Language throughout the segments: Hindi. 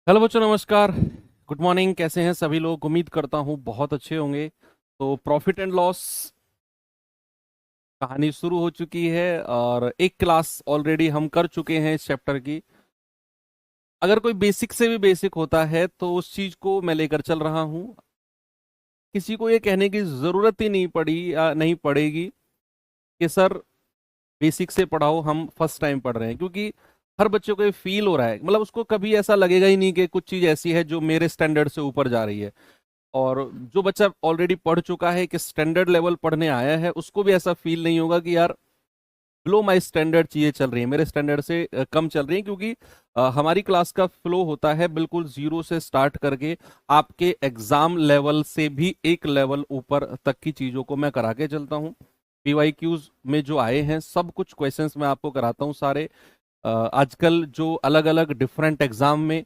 हेलो बच्चों, नमस्कार। Good morning. कैसे हैं सभी लोग? उम्मीद करता हूँ बहुत अच्छे होंगे। तो प्रॉफिट एंड लॉस कहानी शुरू हो चुकी है और एक क्लास ऑलरेडी हम कर चुके हैं इस चैप्टर की। अगर कोई बेसिक से भी बेसिक होता है तो उस चीज को मैं लेकर चल रहा हूँ। किसी को ये कहने की जरूरत ही नहीं पड़ी या नहीं पड़ेगी कि सर बेसिक से पढ़ाओ, हम फर्स्ट टाइम पढ़ रहे हैं, क्योंकि हर बच्चे को ये फील हो रहा है, मतलब उसको कभी ऐसा लगेगा ही नहीं कि कुछ चीज ऐसी है जो मेरे स्टैंडर्ड से ऊपर जा रही है। और जो बच्चा ऑलरेडी पढ़ चुका है, कि स्टैंडर्ड लेवल पढ़ने आया है, उसको भी ऐसा फील नहीं होगा कि यार बिलो माई स्टैंडर्ड चीजें चल रही है, मेरे स्टैंडर्ड से कम चल रही है। क्योंकि हमारी क्लास का फ्लो होता है बिल्कुल जीरो से स्टार्ट करके आपके एग्जाम लेवल से भी एक लेवल ऊपर तक की चीजों को मैं करा के चलता हूँ। पीवाईक्यूज में जो आए हैं सब कुछ क्वेश्चंस मैं आपको कराता हूँ सारे। आजकल जो अलग अलग डिफरेंट एग्जाम में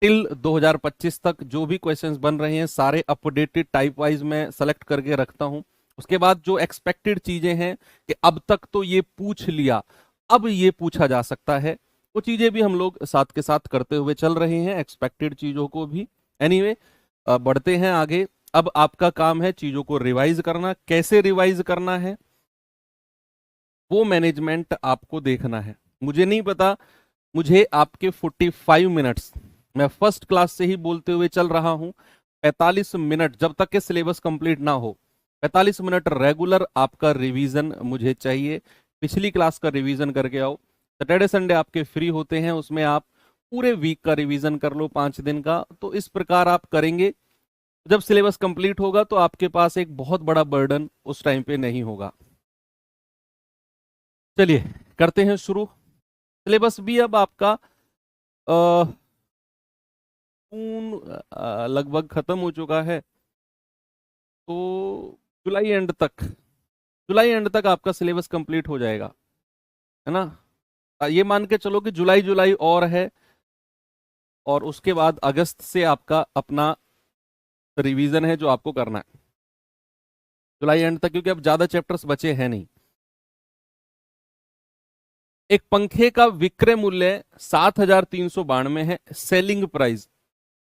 टिल 2025 तक जो भी क्वेश्चंस बन रहे हैं सारे अपडेटेड टाइप वाइज मैं सेलेक्ट करके रखता हूं। उसके बाद जो एक्सपेक्टेड चीजें हैं कि अब तक तो ये पूछ लिया, अब ये पूछा जा सकता है, वो चीजें भी हम लोग साथ के साथ करते हुए चल रहे हैं, एक्सपेक्टेड चीजों को भी। एनीवे, बढ़ते हैं आगे। अब आपका काम है चीजों को रिवाइज करना। कैसे रिवाइज करना है वो मैनेजमेंट आपको देखना है। मुझे नहीं पता, मुझे आपके 45 मिनट्स, मैं फर्स्ट क्लास से ही बोलते हुए चल रहा हूं, 45 मिनट जब तक के सिलेबस कंप्लीट ना हो, 45 मिनट रेगुलर आपका रिवीजन मुझे चाहिए। पिछली क्लास का रिवीजन करके आओ। सैटरडे संडे आपके फ्री होते हैं, उसमें आप पूरे वीक का रिवीजन कर लो, 5 दिन का। तो इस प्रकार आप करेंगे, जब सिलेबस कंप्लीट होगा तो आपके पास एक बहुत बड़ा बर्डन उस टाइम पे नहीं होगा। चलिए करते हैं शुरू। सिलेबस भी अब आपका लगभग खत्म हो चुका है। तो जुलाई एंड तक आपका सिलेबस कंप्लीट हो जाएगा, है ना। ये मान के चलो कि जुलाई जुलाई और है, और उसके बाद अगस्त से आपका अपना रिवीजन है जो आपको करना है जुलाई एंड तक, क्योंकि अब ज्यादा चैप्टर्स बचे हैं नहीं। एक पंखे का विक्रय मूल्य 7,392 है, सेलिंग प्राइस।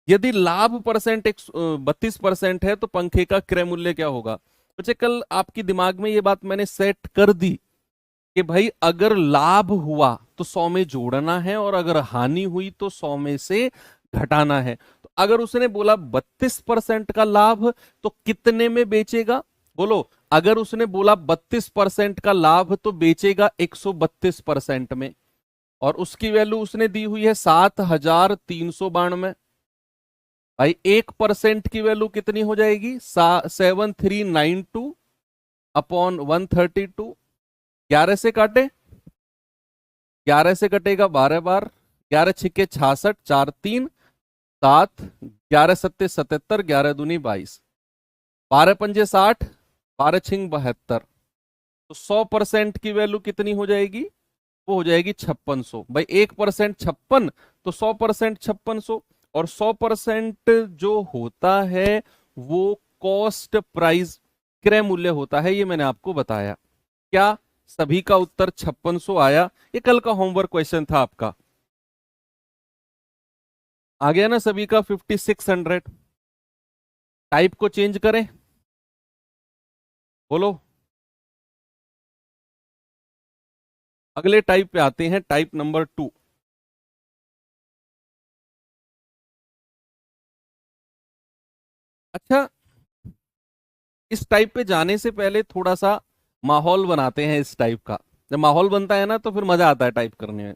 यदि लाभ परसेंट 32% है तो पंखे का क्रय मूल्य क्या होगा? बच्चे, कल आपकी दिमाग में ये बात मैंने सेट कर दी कि भाई अगर लाभ हुआ तो 100 में जोड़ना है, और अगर हानि हुई तो 100 में से घटाना है। तो अगर उसने बोला 32% का लाभ, तो कितने में बेचेगा? बोलो। अगर उसने बोला 32% का लाभ तो बेचेगा 132% में, और उसकी वैल्यू उसने दी हुई है 7,392। भाई 1% की वैल्यू कितनी हो जाएगी? 7392 अपॉन 132। 11 से काटे, 11 से कटेगा 12 बार, 11 छिक्के 66, 4 3 7, 11 सत्ते 77, 11 दूनी 22, 12 पंजे 60, 12 छिंग 72। तो 100% की वैल्यू कितनी हो जाएगी? वो हो जाएगी 5600। भाई 1% 56, तो 100% 5600। और 100% जो होता है वो कॉस्ट प्राइस क्रय मूल्य होता है, ये मैंने आपको बताया। क्या सभी का उत्तर 5600 आया? ये कल का होमवर्क क्वेश्चन था आपका। आ गया ना सभी का 5600? टाइप को चेंज करें, बोलो। अगले टाइप पे आते हैं, टाइप नंबर 2। अच्छा, इस टाइप पे जाने से पहले थोड़ा सा माहौल बनाते हैं इस टाइप का। जब माहौल बनता है ना तो फिर मजा आता है टाइप करने में।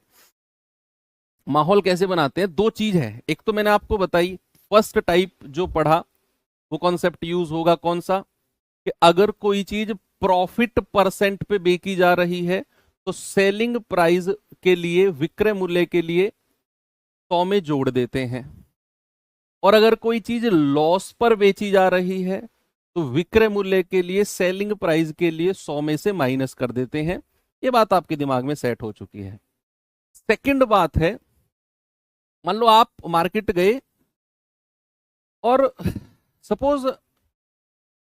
माहौल कैसे बनाते हैं? दो चीज है, एक तो मैंने आपको बताई, फर्स्ट टाइप जो पढ़ा वो कॉन्सेप्ट यूज होगा कौन सा, कि अगर कोई चीज प्रॉफिट परसेंट पे बेची जा रही है तो सेलिंग प्राइस के लिए, विक्रय मूल्य के लिए 100 में जोड़ देते हैं। और अगर कोई चीज लॉस पर बेची जा रही है तो विक्रय मूल्य के लिए, सेलिंग प्राइस के लिए 100 में से माइनस कर देते हैं। ये बात आपके दिमाग में सेट हो चुकी है। सेकंड बात है, मान लो आप मार्केट गए और सपोज,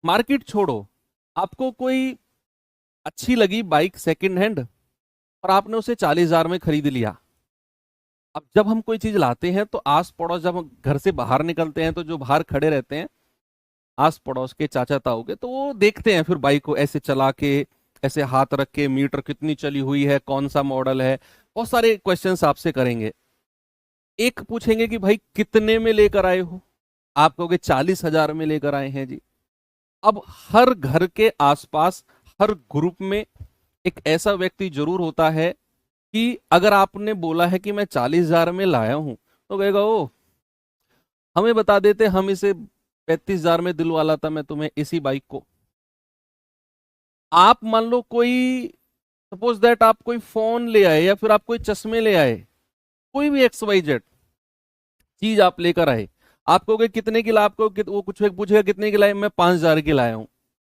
मार्केट छोड़ो, आपको कोई अच्छी लगी बाइक सेकंड हैंड, और आपने उसे 40,000 में खरीद लिया। अब जब हम कोई चीज लाते हैं तो आस पड़ोस, जब हम घर से बाहर निकलते हैं तो जो बाहर खड़े रहते हैं आस पड़ोस के चाचा ताऊ के, तो वो देखते हैं फिर बाइक को ऐसे चला के, ऐसे हाथ रख के, मीटर कितनी चली हुई है, कौन सा मॉडल है, बहुत सारे क्वेश्चंस आपसे करेंगे। एक पूछेंगे कि भाई कितने में लेकर आए हो, आप कहोगे 40,000 में लेकर आए हैं जी। अब हर घर के आसपास, हर ग्रुप में एक ऐसा व्यक्ति जरूर होता है कि अगर आपने बोला है कि मैं 40,000 में लाया हूं, तो कहेगा ओ हमें बता देते, हम इसे 35,000 में दिलवा लाता मैं तुम्हें इसी बाइक को। आप मान लो कोई, सपोज दैट आप कोई फोन ले आए या फिर आप कोई चश्मे ले आए, कोई भी एक्स वाई जेड चीज आप लेकर आए, आप कहोगे कितने की ला, आपको वो कुछ पूछेगा कितने की लाए, मैं 5,000 की लाया हूं।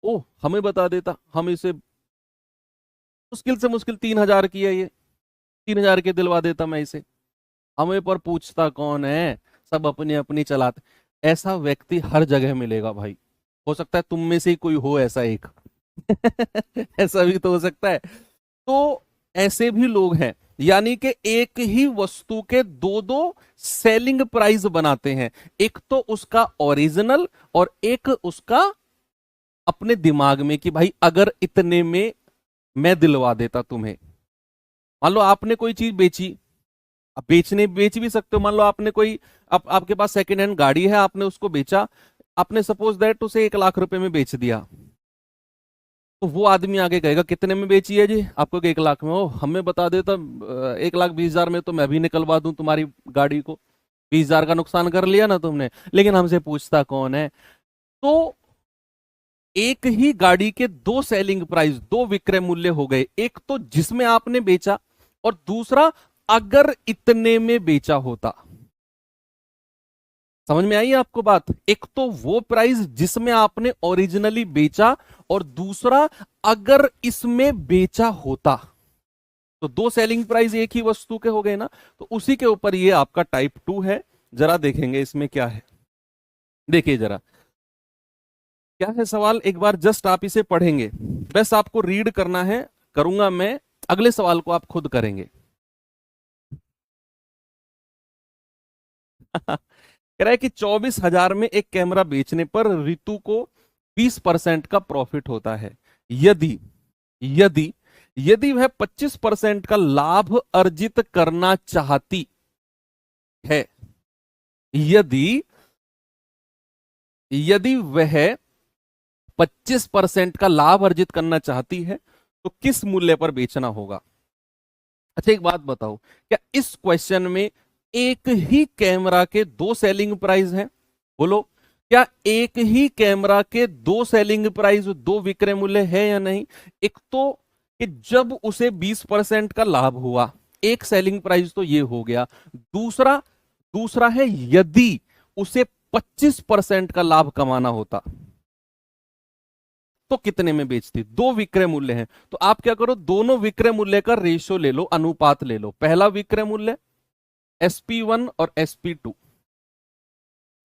ओ हमें बता देता, हम इसे मुश्किल से मुश्किल 3,000 की है ये, 3,000 के दिलवा देता मैं इसे। हमें पर पूछता कौन है, सब अपनी अपनी चलाते। ऐसा व्यक्ति हर जगह मिलेगा भाई। हो सकता है तुम में से ही कोई हो ऐसा एक। ऐसा भी तो हो सकता है। तो ऐसे भी लोग हैं, यानी कि एक ही वस्तु के दो दो सेलिंग प्राइस बनाते हैं, एक तो उसका ओरिजिनल और एक उसका अपने दिमाग में कि भाई अगर इतने में मैं दिलवा देता तुम्हें। मान लो आपने कोई चीज बेची, आप बेच भी सकते हो। मान लो आपने कोई, आपके पास सेकंड हैंड गाड़ी है, आपने उसको बेचा, आपने सपोज दैट उसे 1 लाख रुपए में बेच दिया, तो वो आदमी आगे कहेगा कितने में बेची है जी, आपको 1 लाख में। ओ हमें बता देता 1,20,000 में, तो मैं भी निकलवा दूं तुम्हारी गाड़ी को, 20,000 का नुकसान कर लिया ना तुमने। लेकिन हमसे पूछता कौन है। तो एक ही गाड़ी के दो सेलिंग प्राइस, दो विक्रय मूल्य हो गए, एक तो जिसमें आपने बेचा और दूसरा अगर इतने में बेचा होता। समझ में आई आपको बात? एक तो वो प्राइस जिसमें आपने ओरिजिनली बेचा और दूसरा अगर इसमें बेचा होता। तो दो सेलिंग प्राइस एक ही वस्तु के हो गए ना। तो उसी के ऊपर ये आपका टाइप 2 है। जरा देखेंगे इसमें क्या है। देखिए जरा क्या है सवाल, एक बार जस्ट आप इसे पढ़ेंगे, बस आपको रीड करना है, करूंगा मैं, अगले सवाल को आप खुद करेंगे। कह रहा है कि 24,000 में एक कैमरा बेचने पर रितु को 20% का प्रॉफिट होता है। यदि यदि यदि वह 25% का लाभ अर्जित करना चाहती है, यदि यदि वह 25% का लाभ अर्जित करना चाहती है तो किस मूल्य पर बेचना होगा? अच्छा एक बात बताओ, क्या इस क्वेश्चन में एक ही कैमरा के दो सेलिंग प्राइस हैं? बोलो, क्या एक ही कैमरा के दो सेलिंग प्राइस, दो विक्रय मूल्य है या नहीं? एक तो कि जब उसे 20% का लाभ हुआ, एक सेलिंग प्राइस तो ये हो गया। दूसरा दूसरा है यदि उसे 25% का लाभ कमाना होता तो कितने में बेचती? दो विक्रय मूल्य हैं, तो आप क्या करो, दोनों विक्रय मूल्य का रेशियो ले लो, अनुपात ले लो। पहला विक्रय मूल्य SP1 और SP2,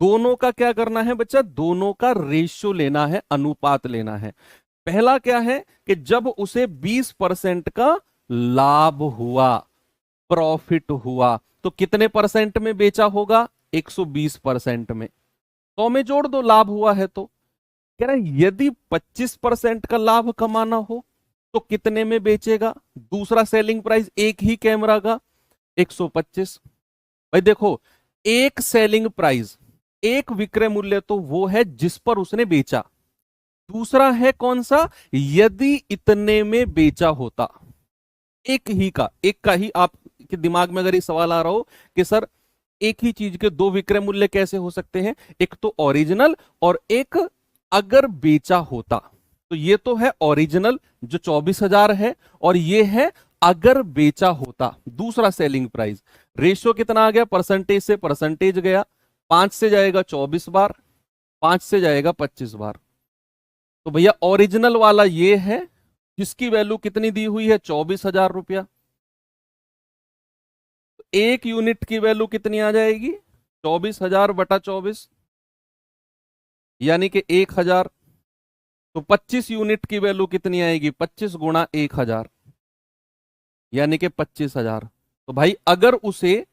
दोनों का क्या करना है बच्चा? दोनों का रेशियो लेना है, अनुपात लेना है। पहला क्या है कि जब उसे 20% का लाभ हुआ, प्रॉफिट हुआ, तो कितने परसेंट में बेचा होगा? 120% में। 100 में जोड़ दो, लाभ हुआ है तो। कह रहा है यदि 25% का लाभ कमाना हो तो कितने में बेचेगा? दूसरा सेलिंग प्राइस एक ही कैमरा का 125। भाई देखो, एक सेलिंग प्राइस, एक विक्रय मूल्य तो वो है जिस पर उसने बेचा, दूसरा है कौन सा? यदि इतने में बेचा होता। एक ही का, एक का ही आपके दिमाग में अगर ये सवाल आ रहा हो कि सर एक ही चीज के दो विक्रय मूल्य कैसे हो सकते हैं, एक तो ओरिजिनल और एक अगर बेचा होता, तो ये तो है ओरिजिनल जो 24,000 है और ये है अगर बेचा होता, दूसरा सेलिंग प्राइस। रेशियो कितना आ गया? परसेंटेज से परसेंटेज गया, 5 से जाएगा 24 बार, 5 से जाएगा 25 बार। तो भैया ओरिजिनल वाला ये है जिसकी वैल्यू कितनी दी हुई है? 24,000 रुपया। एक यूनिट की वैल्यू कितनी आ जाएगी? 24,000 बटा 24, यानी कि 1,000। तो 25 यूनिट की वैल्यू कितनी आएगी? 25 गुणा 1,000, यानी कि 25,000। तो भाई अगर उसे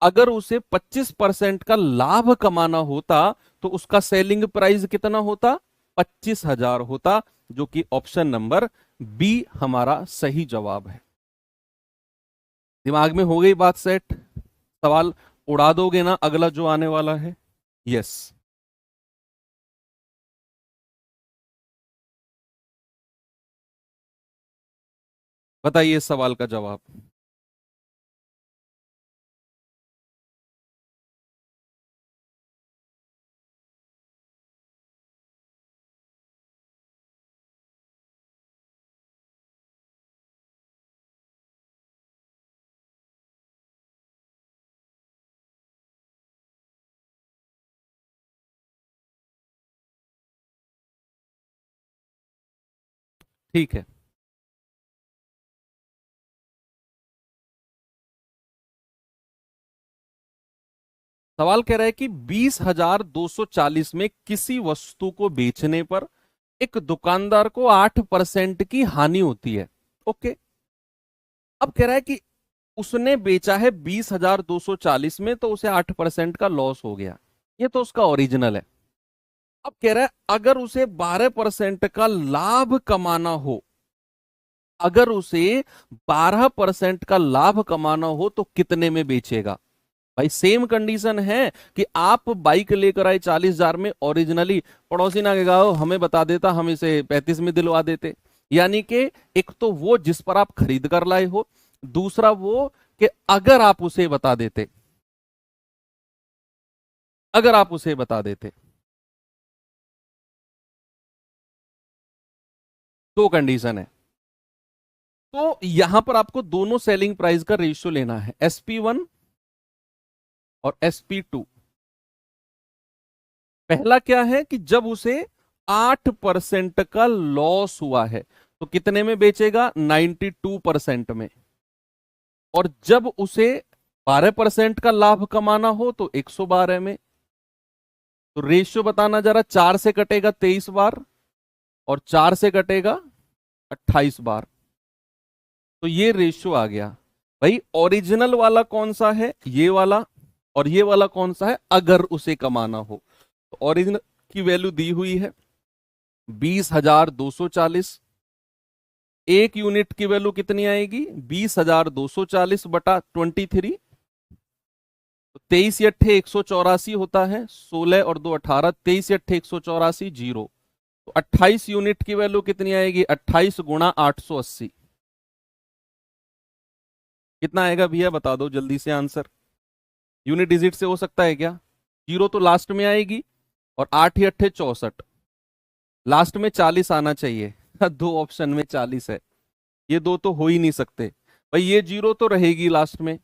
अगर उसे 25% का लाभ कमाना होता तो उसका सेलिंग प्राइस कितना होता? 25,000 होता, जो कि ऑप्शन नंबर बी हमारा सही जवाब है। दिमाग में हो गई बात सेट? सवाल उड़ा दोगे ना अगला जो आने वाला है? यस। बताइए सवाल का जवाब। ठीक है। सवाल कह रहा है कि 20,240 में किसी वस्तु को बेचने पर एक दुकानदार को 8% की हानि होती है। ओके। अब कह रहा है कि उसने बेचा है 20,240 में, तो उसे 8% का लॉस हो गया। ये तो उसका ओरिजिनल है। अब कह रहा है अगर उसे 12% का लाभ कमाना हो, अगर उसे 12% का लाभ कमाना हो तो कितने में बेचेगा? भाई सेम कंडीशन है कि आप बाइक लेकर आए 40,000 में, ओरिजिनली पड़ोसी ना के गाओ हमें बता देता, हम इसे 35 में दिलवा देते। यानी कि एक तो वो जिस पर आप खरीद कर लाए हो, दूसरा वो कि अगर आप उसे बता देते, अगर आप उसे बता देते। दो कंडीशन है। तो यहां पर आपको दोनों सेलिंग प्राइस का रेशियो लेना है, SP1 और SP2। पहला क्या है कि जब उसे 8% का लॉस हुआ है तो कितने में बेचेगा? 92% में। और जब उसे 12% का लाभ कमाना हो तो 112 में। तो रेशियो बताना जरा, 4 से कटेगा 23 बार और 4 से कटेगा 28 बार। तो ये रेशियो आ गया। भाई ओरिजिनल वाला कौन सा है? ये वाला। और ये वाला कौन सा है? अगर उसे कमाना हो। तो ओरिजिनल की वैल्यू दी हुई है 20,240। एक यूनिट की वैल्यू कितनी आएगी? 20,240 बटा 23। तो 23 अट्ठे 184 होता है, 16 और 2 18, 23 अट्ठे 184 जीरो। तो 28 यूनिट की वैल्यू कितनी आएगी? 28 गुणा 880। कितना आएगा भैया बता दो जल्दी से आंसर। यूनिट डिजिट से हो सकता है क्या? जीरो तो लास्ट में आएगी, और 8 ही अट्ठे 64, लास्ट में 40 आना चाहिए। दो ऑप्शन में 40 है, ये दो तो हो ही नहीं सकते। भाई ये जीरो तो रहेगी लास्ट में,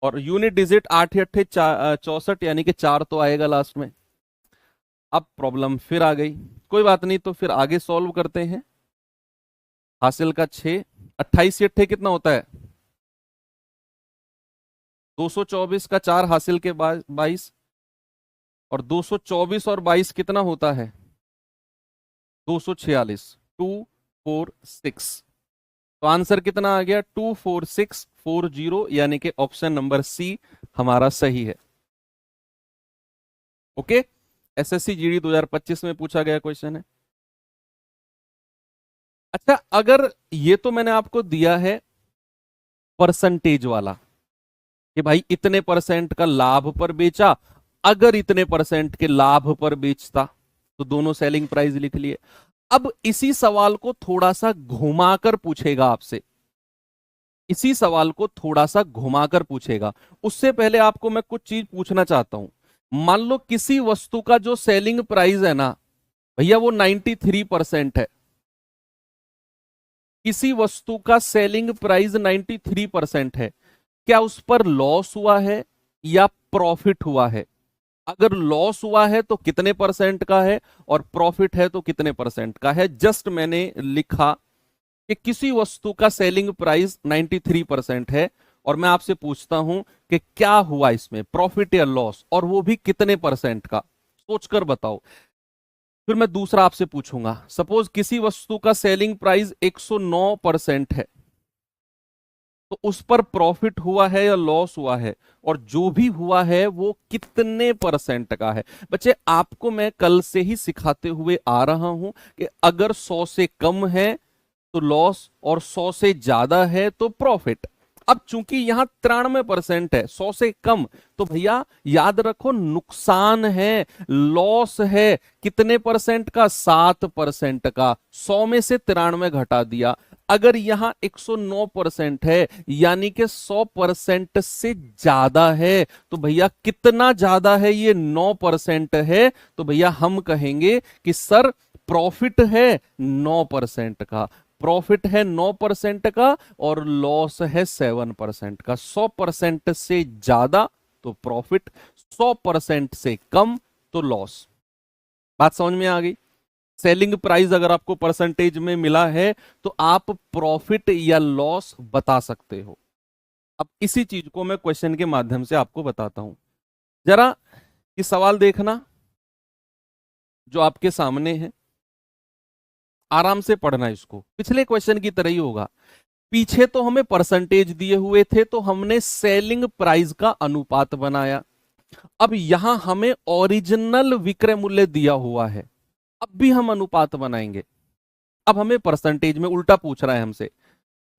और यूनिट डिजिट 8 अट्ठे 64, यानी कि 4 तो आएगा लास्ट में। अब प्रॉब्लम फिर आ गई। कोई बात नहीं, तो फिर आगे सॉल्व करते हैं। हासिल का 6, 28 अट्ठे कितना होता है? 224 का 4 हासिल के 22, और 224 और 22 कितना होता है? 246, 246। तो आंसर कितना आ गया? 24640, यानी कि ऑप्शन नंबर सी हमारा सही है। ओके। एसएससी जीडी 2025 में पूछा गया क्वेश्चन है। अच्छा, अगर ये तो मैंने आपको दिया है परसेंटेज वाला कि भाई इतने परसेंट का लाभ पर बेचा, अगर इतने परसेंट के लाभ पर बेचता, तो दोनों सेलिंग प्राइस लिख लिए। अब इसी सवाल को थोड़ा सा घुमाकर पूछेगा आपसे, इसी सवाल को थोड़ा सा घुमाकर पूछेगा। उससे पहले आपको मैं कुछ चीज पूछना चाहता हूं। मान लो किसी वस्तु का जो सेलिंग प्राइस है ना भैया, वो 93% है। किसी वस्तु का सेलिंग प्राइस 93% है, क्या उस पर लॉस हुआ है या प्रॉफिट हुआ है? अगर लॉस हुआ है तो कितने परसेंट का है, और प्रॉफिट है तो कितने परसेंट का है? जस्ट मैंने लिखा कि किसी वस्तु का सेलिंग प्राइस 93% है, और मैं आपसे पूछता हूं कि क्या हुआ इसमें, प्रॉफिट या लॉस, और वो भी कितने परसेंट का? सोचकर बताओ। फिर मैं दूसरा आपसे पूछूंगा, सपोज किसी वस्तु का सेलिंग प्राइस 109% है, तो उस पर प्रॉफिट हुआ है या लॉस हुआ है, और जो भी हुआ है वो कितने परसेंट का है। बच्चे आपको मैं कल से ही सिखाते हुए आ रहा हूं कि अगर 100 से कम है तो लॉस, और 100 से ज्यादा है तो प्रॉफिट। अब चूंकि यहां 93% है, 100 से कम, तो भैया याद रखो नुकसान है, लॉस है। कितने परसेंट का? 7% का। 100 में से 93 घटा दिया। अगर यहां 109% है, यानी कि 100% से ज्यादा है, तो भैया कितना ज्यादा है? ये 9% है। तो भैया हम कहेंगे कि सर प्रॉफिट है 9% का, प्रॉफिट है 9% का, और लॉस है 7% का। 100% से ज्यादा तो प्रॉफिट, 100% से कम तो लॉस। बात समझ में आ गई? सेलिंग प्राइस अगर आपको परसेंटेज में मिला है तो आप प्रॉफिट या लॉस बता सकते हो। अब इसी चीज को मैं क्वेश्चन के माध्यम से आपको बताता हूं। जरा ये सवाल देखना जो आपके सामने है, आराम से पढ़ना इसको, पिछले क्वेश्चन की तरह ही होगा। पीछे तो हमें परसेंटेज दिए हुए थे तो हमने सेलिंग प्राइस का अनुपात बनाया। अब यहां हमें ओरिजिनल विक्रय मूल्य दिया हुआ है, अब भी हम अनुपात बनाएंगे। अब हमें परसेंटेज में उल्टा पूछ रहा है हमसे,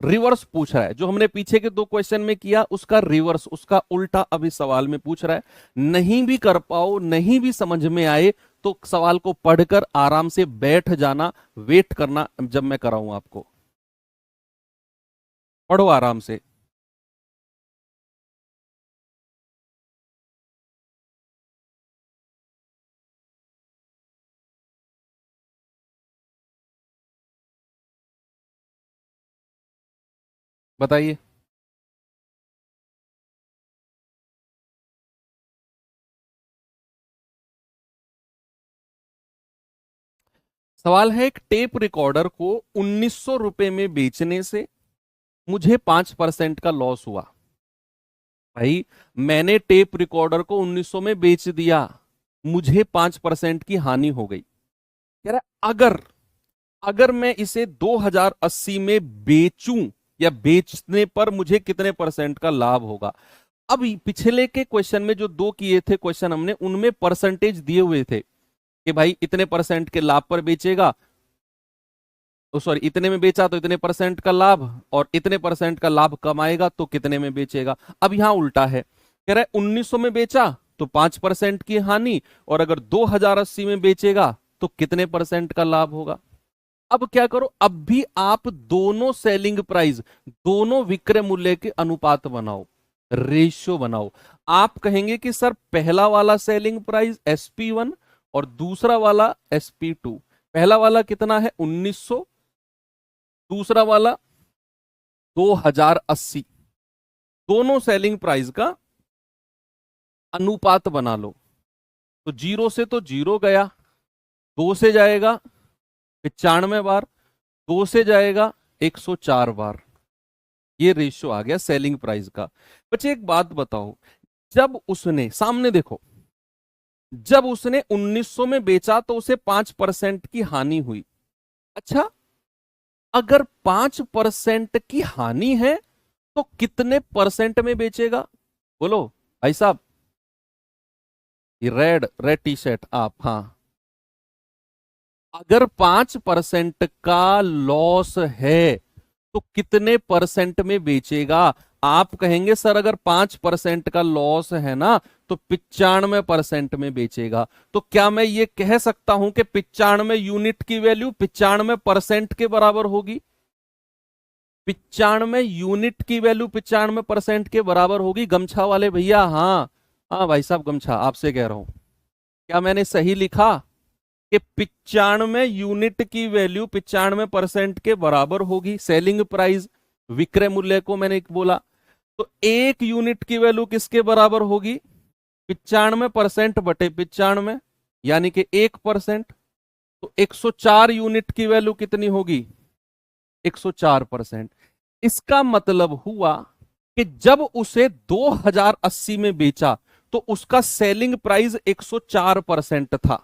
रिवर्स पूछ रहा है। जो हमने पीछे के 2 क्वेश्चन में किया उसका रिवर्स, उसका उल्टा अब इस सवाल में पूछ रहा है। नहीं भी कर पाओ, नहीं भी समझ में आए, तो सवाल को पढ़कर आराम से बैठ जाना, वेट करना जब मैं कराऊं आपको। पढ़ो आराम से। बताइए। सवाल है, एक टेप रिकॉर्डर को 1900 रुपए में बेचने से मुझे 5% का लॉस हुआ। भाई मैंने टेप रिकॉर्डर को 1900 में बेच दिया, मुझे 5% की हानि हो गई। कह रहा है, अगर अगर मैं इसे 2080 में बेचूं, या बेचने पर मुझे कितने परसेंट का लाभ होगा। अब पिछले के क्वेश्चन में जो 2 किए थे क्वेश्चन हमने, उनमें परसेंटेज दिए हुए थे कि भाई इतने परसेंट के लाभ पर बेचेगा, सॉरी इतने में बेचा तो इतने परसेंट का लाभ, और इतने परसेंट का लाभ कमाएगा तो कितने में बेचेगा। अब यहां उल्टा है, कह रहा है 1900 में बेचा तो 5% की हानि, और अगर 2080 में बेचेगा तो कितने परसेंट का लाभ होगा। अब क्या करो, अब भी आप दोनों सेलिंग प्राइस, दोनों विक्रय मूल्य के अनुपात बनाओ, रेशियो बनाओ। आप कहेंगे कि सर पहला वाला सेलिंग प्राइस SP1 और दूसरा वाला SP2। पहला वाला कितना है? 1900, दूसरा वाला 2080। दोनों सेलिंग प्राइस का अनुपात बना लो। तो 0 से तो 0 गया, 2 से जाएगा 95 बार, 2 से जाएगा 104 बार। ये रेशियो आ गया सेलिंग प्राइस का। बच्चे एक बात बताओ, जब उसने, सामने देखो, जब उसने 1900 में बेचा तो उसे 5% की हानि हुई। अच्छा, अगर 5% की हानि है तो कितने परसेंट में बेचेगा? बोलो भाई साहब। ये रेड रेड टी शर्ट आप, हाँ। अगर 5% का लॉस है तो कितने परसेंट में बेचेगा? आप कहेंगे सर अगर 5% का लॉस है ना तो 95% में बेचेगा। तो क्या मैं ये कह सकता हूं कि 95 यूनिट की वैल्यू 95% के बराबर होगी? 95 यूनिट की वैल्यू 95% के बराबर होगी। गमछा वाले भैया, हाँ हाँ भाई साहब गमछा, आपसे कह रहा हूं, क्या मैंने सही लिखा कि 95 यूनिट की वैल्यू 95% के बराबर होगी? सेलिंग प्राइस, विक्रय मूल्य को मैंने बोला। तो 1 यूनिट की वैल्यू किसके बराबर होगी? 95% बटे 95, यानी कि 1%। तो 104 यूनिट की वैल्यू कितनी होगी? 104%। इसका मतलब हुआ कि जब उसे 2080 में बेचा तो उसका सेलिंग प्राइस 104% था।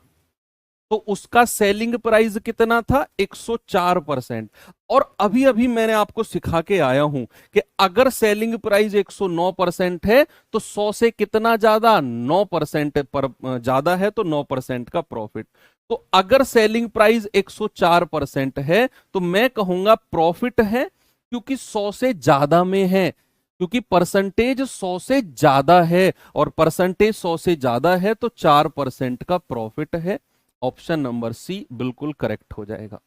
तो उसका सेलिंग प्राइस कितना था, 104%। और अभी अभी मैंने आपको सिखा के आया हूं कि अगर सेलिंग प्राइस 109% है तो 100 से कितना ज्यादा, 9% पर ज्यादा है तो 9% का प्रॉफिट। तो अगर सेलिंग प्राइस 104% है तो मैं कहूंगा प्रॉफिट है, क्योंकि 100 से ज्यादा में है, क्योंकि परसेंटेज 100 से ज्यादा है, और परसेंटेज 100 से ज्यादा है तो 4% का प्रॉफिट है। ऑप्शन नंबर सी बिल्कुल करेक्ट हो जाएगा।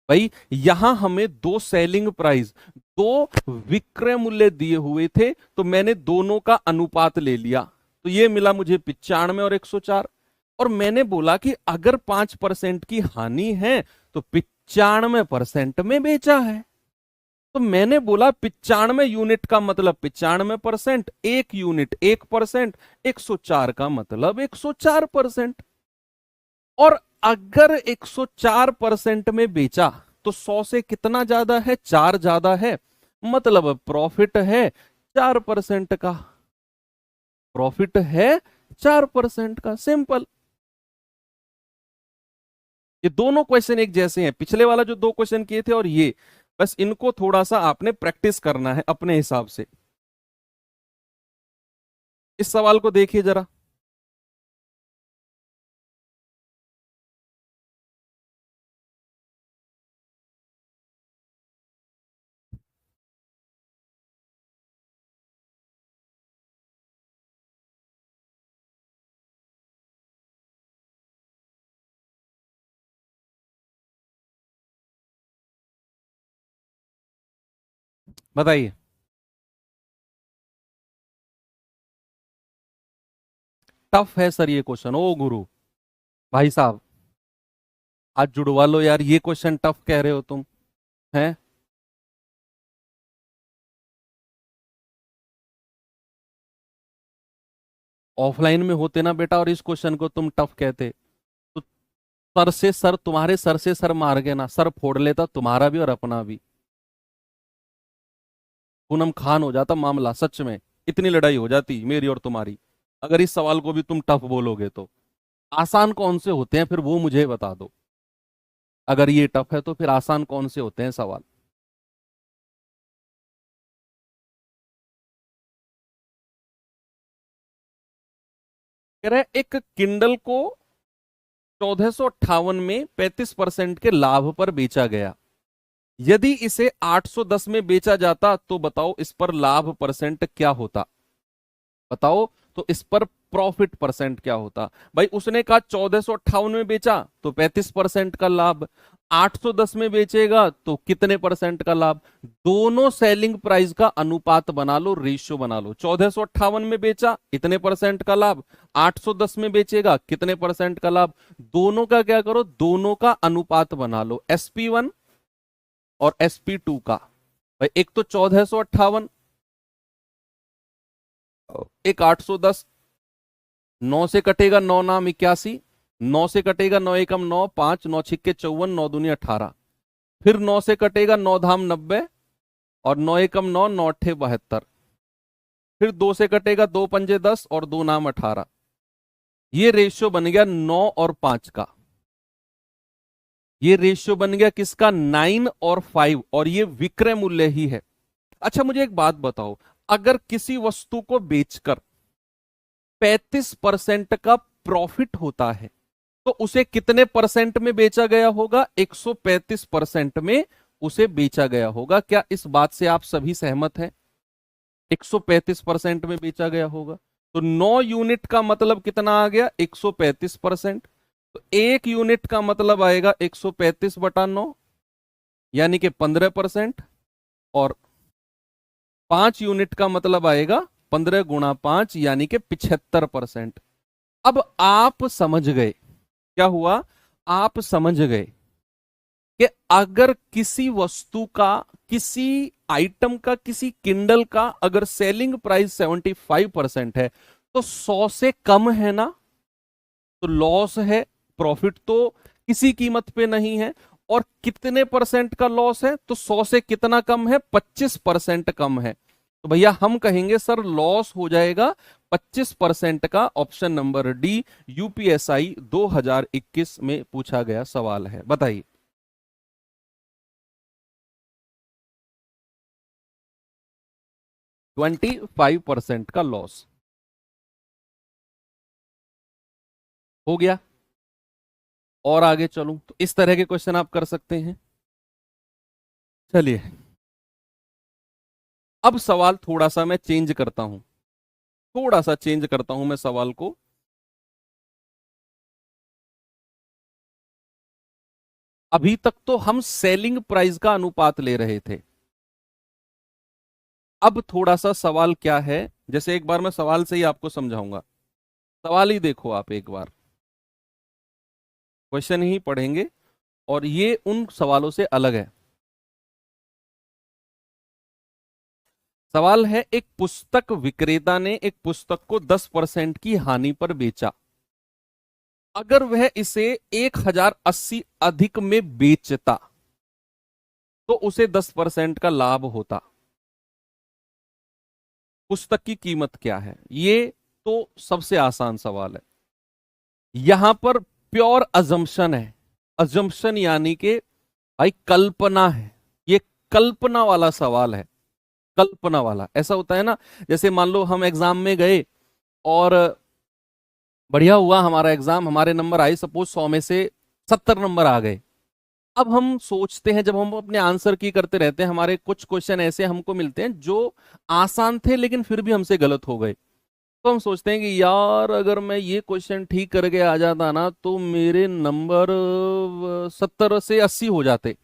भाई यहां हमें दो सेलिंग प्राइस, दो विक्रय मूल्य दिए हुए थे, तो मैंने दोनों का अनुपात ले लिया, तो ये मिला मुझे 95 और 104। और मैंने बोला कि अगर 5% की हानि है तो 95% में बेचा है, तो मैंने बोला 95 यूनिट का मतलब 95%, एक यूनिट 1%, 104 का मतलब 104%। और अगर 104% में बेचा तो 100 से कितना ज्यादा है, 4 ज्यादा है, मतलब प्रॉफिट है 4% का, प्रॉफिट है 4% का। सिंपल। ये दोनों क्वेश्चन एक जैसे हैं, पिछले वाला जो दो क्वेश्चन किए थे और ये, बस इनको थोड़ा सा आपने प्रैक्टिस करना है अपने हिसाब से। इस सवाल को देखिए जरा। बताइए। टफ है सर ये क्वेश्चन, ओ गुरु भाई साहब, आज जुड़वा लो यार, ये क्वेश्चन टफ कह रहे हो तुम, हैं? ऑफलाइन में होते ना बेटा और इस क्वेश्चन को तुम टफ कहते, तो सर से सर, तुम्हारे सर से सर मार के ना सर फोड़ लेता तुम्हारा भी और अपना भी, पूनम खान हो जाता मामला सच में। इतनी लड़ाई हो जाती मेरी और तुम्हारी, अगर इस सवाल को भी तुम टफ बोलोगे तो। आसान कौन से होते हैं फिर वो मुझे बता दो, अगर ये टफ है तो फिर आसान कौन से होते हैं सवाल। कह रहे हैं, एक किंडल को 1458 में 35% के लाभ पर बेचा गया, यदि इसे 810 में बेचा जाता तो बताओ इस पर लाभ परसेंट क्या होता, बताओ तो इस पर प्रॉफिट परसेंट क्या होता। भाई उसने कहा 1458 में बेचा तो 35% का लाभ, 810 में बेचेगा तो कितने परसेंट का लाभ। दोनों सेलिंग प्राइस का अनुपात बना लो, रेशियो बना लो। 1458 में बेचा इतने परसेंट का लाभ, 810 में बेचेगा कितने परसेंट का लाभ। दोनों का क्या करो, दोनों का अनुपात बना लो, SP1 और SP2 का। भाई एक तो 1458, एक 810, 9 से कटेगा 9 नाम 81, 9 से कटेगा 9 एकम 9, 5 9 छिक्के 54, 9 दूनी 18, फिर 9 से कटेगा 9 धाम 90, और 9 एकम 9, 9 अट्ठे 72, फिर 2 से कटेगा 2 पंजे 10 और 2 नाम 18। ये रेशियो बन गया 9 और 5 का। ये रेशियो बन गया किसका, 9 और 5, और ये विक्रय मूल्य ही है। अच्छा मुझे एक बात बताओ, अगर किसी वस्तु को बेचकर 35% का प्रॉफिट होता है तो उसे कितने परसेंट में बेचा गया होगा, 135% में उसे बेचा गया होगा। क्या इस बात से आप सभी सहमत हैं, 135% में बेचा गया होगा। तो 9 यूनिट का मतलब कितना आ गया, 135%। तो एक यूनिट का मतलब आएगा 135/9, यानी कि 15%, और 5 यूनिट का मतलब आएगा 15 गुणा 5, यानी कि 75%। अब आप समझ गए क्या हुआ, आप समझ गए कि अगर किसी वस्तु का, किसी आइटम का, किसी किंडल का अगर सेलिंग प्राइस 75% है तो 100 से कम है ना, तो लॉस है, प्रॉफिट तो किसी कीमत पे नहीं है। और कितने परसेंट का लॉस है, तो 100 से कितना कम है, 25% कम है। तो भैया हम कहेंगे सर लॉस हो जाएगा 25% का। ऑप्शन नंबर डी यूपीएसआई 2021 में पूछा गया सवाल है, बताइए। 25% का लॉस हो गया। और आगे चलूं तो इस तरह के क्वेश्चन आप कर सकते हैं। चलिए अब सवाल थोड़ा सा मैं चेंज करता हूं, थोड़ा सा चेंज करता हूं मैं सवाल को। अभी तक तो हम सेलिंग प्राइस का अनुपात ले रहे थे, अब थोड़ा सा सवाल क्या है, जैसे एक बार मैं सवाल से ही आपको समझाऊंगा। सवाल ही देखो आप एक बार, क्वेश्चन ही पढ़ेंगे और ये उन सवालों से अलग है। सवाल है, एक पुस्तक विक्रेता ने एक पुस्तक को 10% की हानि पर बेचा। अगर वह इसे 1080 अधिक में बेचता तो उसे 10% का लाभ होता। पुस्तक की कीमत क्या है? ये तो सबसे आसान सवाल है। यहां पर प्योर अजम्पशन है। अजम्पशन यानी कि भाई कल्पना है, ये कल्पना वाला सवाल है। कल्पना वाला ऐसा होता है ना, जैसे मान लो हम एग्जाम में गए और बढ़िया हुआ हमारा एग्जाम, हमारे नंबर आए सपोज 100 में से 70 नंबर आ गए। अब हम सोचते हैं, जब हम अपने आंसर की करते रहते हैं, हमारे कुछ क्वेश्चन ऐसे हमको मिलते हैं जो आसान थे लेकिन फिर भी हमसे गलत हो गए। तो हम सोचते हैं कि यार अगर मैं ये क्वेश्चन ठीक करके आ जाता ना तो मेरे नंबर 70 से 80 हो जाते।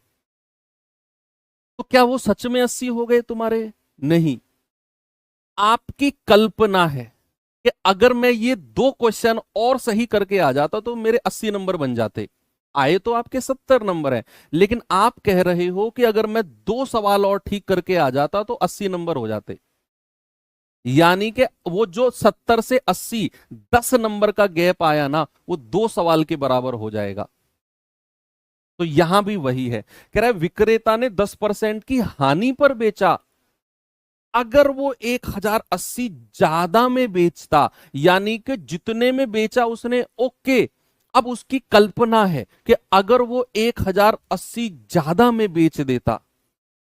तो क्या वो सच में 80 हो गए तुम्हारे? नहीं, आपकी कल्पना है कि अगर मैं ये 2 क्वेश्चन और सही करके आ जाता तो मेरे 80 नंबर बन जाते। आए तो आपके 70 नंबर है, लेकिन आप कह रहे हो कि अगर मैं 2 सवाल और ठीक करके आ जाता तो 80 नंबर हो जाते। यानी कि वो जो 70 से 80 10 नंबर का गैप आया ना, वो 2 सवाल के बराबर हो जाएगा। तो यहां भी वही है, कह रहा है विक्रेता ने 10% की हानि पर बेचा। अगर वो 1080 ज्यादा में बेचता, यानी कि जितने में बेचा उसने, ओके, अब उसकी कल्पना है कि अगर वो 1080 ज्यादा में बेच देता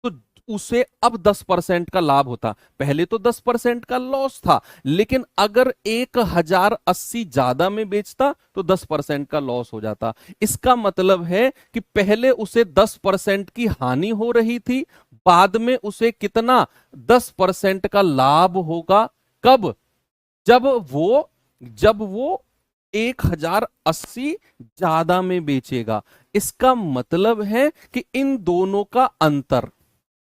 तो उसे अब 10% का लाभ होता। पहले तो 10% का लॉस था, लेकिन अगर 1080 ज्यादा में बेचता तो 10% का लॉस हो जाता। इसका मतलब है कि पहले उसे 10% की हानि हो रही थी, बाद में उसे कितना 10% का लाभ होगा। कब? जब वो जब वो 1080 ज्यादा में बेचेगा। इसका मतलब है कि इन दोनों का अंतर,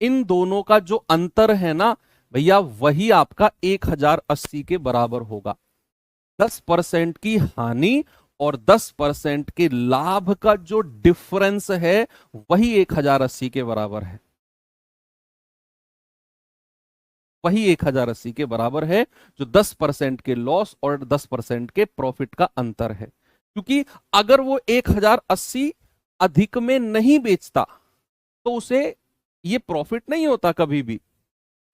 इन दोनों का जो अंतर है ना भैया, वही आपका 1080 के बराबर होगा। 10% की हानि और 10% के लाभ का जो डिफरेंस है वही 1080 के बराबर है। वही 1080 के बराबर है, जो 10% के लॉस और 10% के प्रॉफिट का अंतर है। क्योंकि अगर वो 1080 अधिक में नहीं बेचता तो उसे ये प्रॉफिट नहीं होता, कभी भी,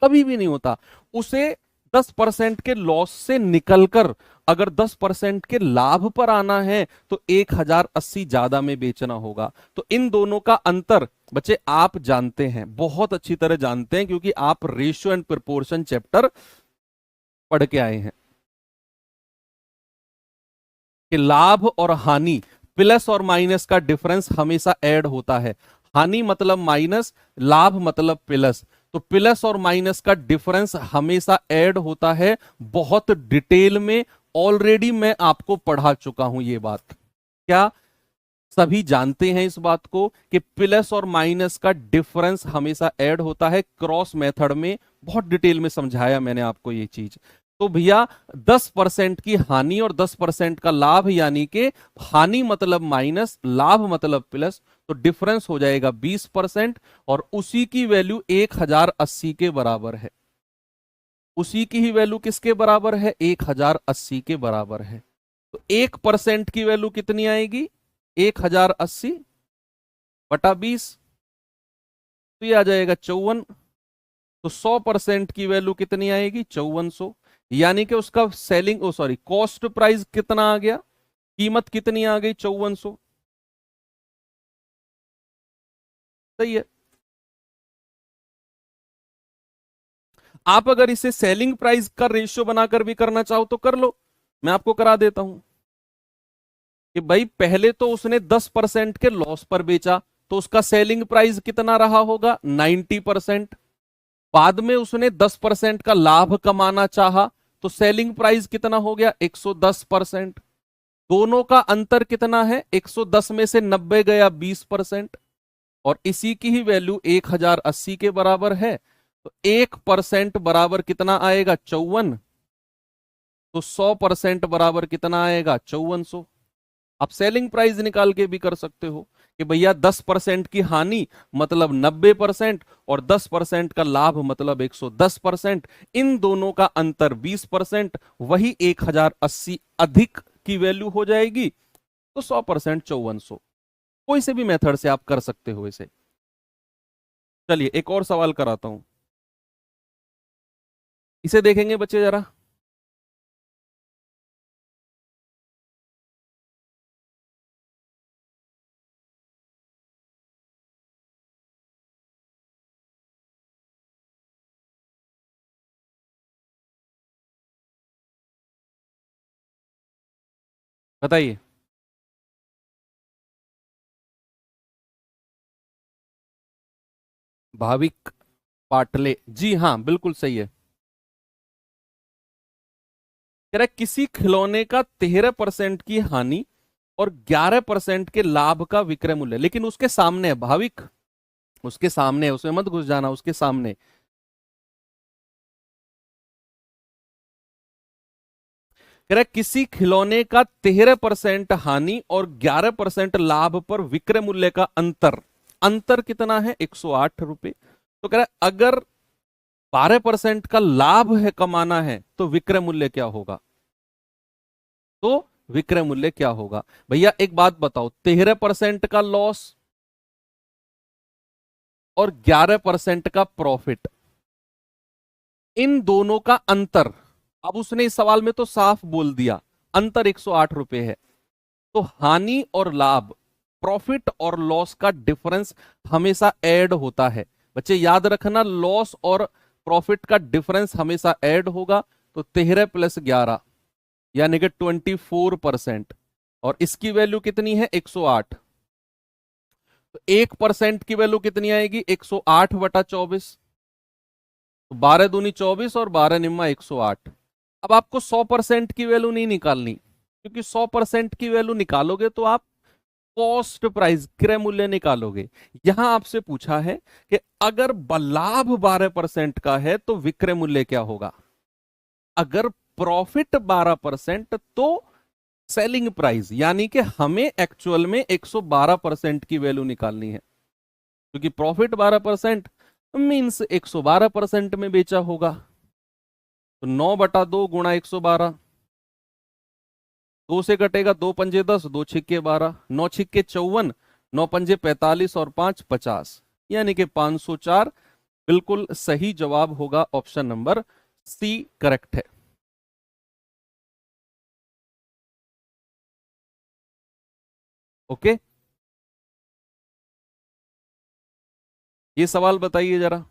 कभी भी नहीं होता। उसे 10% के लॉस से निकलकर अगर 10% के लाभ पर आना है तो 1080 ज्यादा में बेचना होगा। तो इन दोनों का अंतर बच्चे आप जानते हैं, बहुत अच्छी तरह जानते हैं, क्योंकि आप रेशियो एंड प्रोपोर्शन चैप्टर पढ़ के आए हैं कि लाभ और हानि, प्लस और माइनस का डिफरेंस हमेशा ऐड होता है। हानि मतलब माइनस, लाभ मतलब प्लस। तो प्लस और माइनस का डिफरेंस हमेशा ऐड होता है। बहुत डिटेल में ऑलरेडी मैं आपको पढ़ा चुका हूं ये बात। क्या सभी जानते हैं इस बात को कि प्लस और माइनस का डिफरेंस हमेशा ऐड होता है? क्रॉस मेथड में बहुत डिटेल में समझाया मैंने आपको ये चीज। तो भैया 10% की हानि और 10% का लाभ, यानी कि हानि मतलब माइनस, लाभ मतलब प्लस, तो डिफरेंस हो जाएगा 20%। और उसी की वैल्यू 1080 के बराबर है। उसी की ही वैल्यू किसके बराबर है? 1080 के बराबर है। तो 1% की वैल्यू कितनी आएगी? 1080 बटा 20, तो ये आ जाएगा 54। तो 100% की वैल्यू कितनी आएगी? 5400। यानी कि उसका सेलिंग कॉस्ट प्राइस कितना आ गया? कीमत कितनी आ गई? 5400। सही है। आप अगर इसे सेलिंग प्राइस का रेशियो बनाकर भी करना चाहो तो कर लो, मैं आपको करा देता हूं कि भाई पहले तो उसने 10% के लॉस पर बेचा, तो उसका सेलिंग प्राइस कितना रहा होगा? 90%। बाद में उसने 10% का लाभ कमाना चाहा, तो सेलिंग प्राइस कितना हो गया? 110%। दोनों का अंतर कितना है? 110 में से 90 गया, 20%। और इसी की ही वैल्यू 1080 के बराबर है, तो 1% बराबर कितना आएगा? 54। तो 100% बराबर कितना आएगा? 5400। आप सेलिंग प्राइस निकाल के भी कर सकते हो कि भैया 10% की हानि मतलब 90% और 10% का लाभ मतलब 110%। इन दोनों का अंतर 20%, वही 1080 अधिक की वैल्यू हो जाएगी। तो 100% 5400। कोई से भी मेथड से आप कर सकते हो इसे। चलिए एक और सवाल कराता हूं, इसे देखेंगे बच्चे जरा। बताइए। भाविक पाटले, जी हाँ बिल्कुल सही है। कह रहा है किसी खिलौने का 13% की हानि और 11% के लाभ का विक्रय मूल्य, लेकिन उसके सामने है भाविक, उसके सामने है, उसमें मत घुस जाना, उसके सामने। कह रहा है किसी खिलौने का 13% हानि और 11% लाभ पर विक्रय मूल्य का अंतर, अंतर कितना है? 108 रुपए। तो कह रहा है अगर 12% का लाभ है कमाना है तो विक्रय मूल्य क्या होगा? तो विक्रय मूल्य क्या होगा? भैया एक बात बताओ, 13% का लॉस और 11% का प्रॉफिट, इन दोनों का अंतर, अब उसने इस सवाल में तो साफ बोल दिया अंतर 108 रुपए है। तो हानि और लाभ, प्रॉफिट और लॉस का डिफरेंस हमेशा ऐड होता है। बच्चे याद रखना, लॉस और प्रॉफिट का डिफरेंस हमेशा ऐड होगा। तो 13 + 11 यानी कि 24%। और इसकी वैल्यू कितनी है? 108। तो 1% की वैल्यू कितनी आएगी? 108/24। तो 12 दूनी 24 और 12 निम्मा 108। अब आपको 100% की वैल्यू नहीं निकालनी, क्योंकि 100% की वैल्यू निकालोगे तो आप कॉस्ट प्राइस, क्रय मूल्य निकालोगे। यहां आपसे पूछा है कि अगर लाभ 12% का है तो विक्रय मूल्य क्या होगा? अगर प्रॉफिट 12% तो सेलिंग प्राइस, यानी कि हमें एक्चुअल में 112% की वैल्यू निकालनी है, क्योंकि प्रॉफिट 12% मीन्स 112% में बेचा होगा। तो 9/2 गुणा 112, 2 से कटेगा, 2 पंजे 10, 2 छिक्के 12, 9 छिक्के 54, 9 पंजे 45 और 5 50, यानी कि 504। बिल्कुल सही जवाब होगा ऑप्शन नंबर सी, करेक्ट है। ओके, ये सवाल बताइए जरा।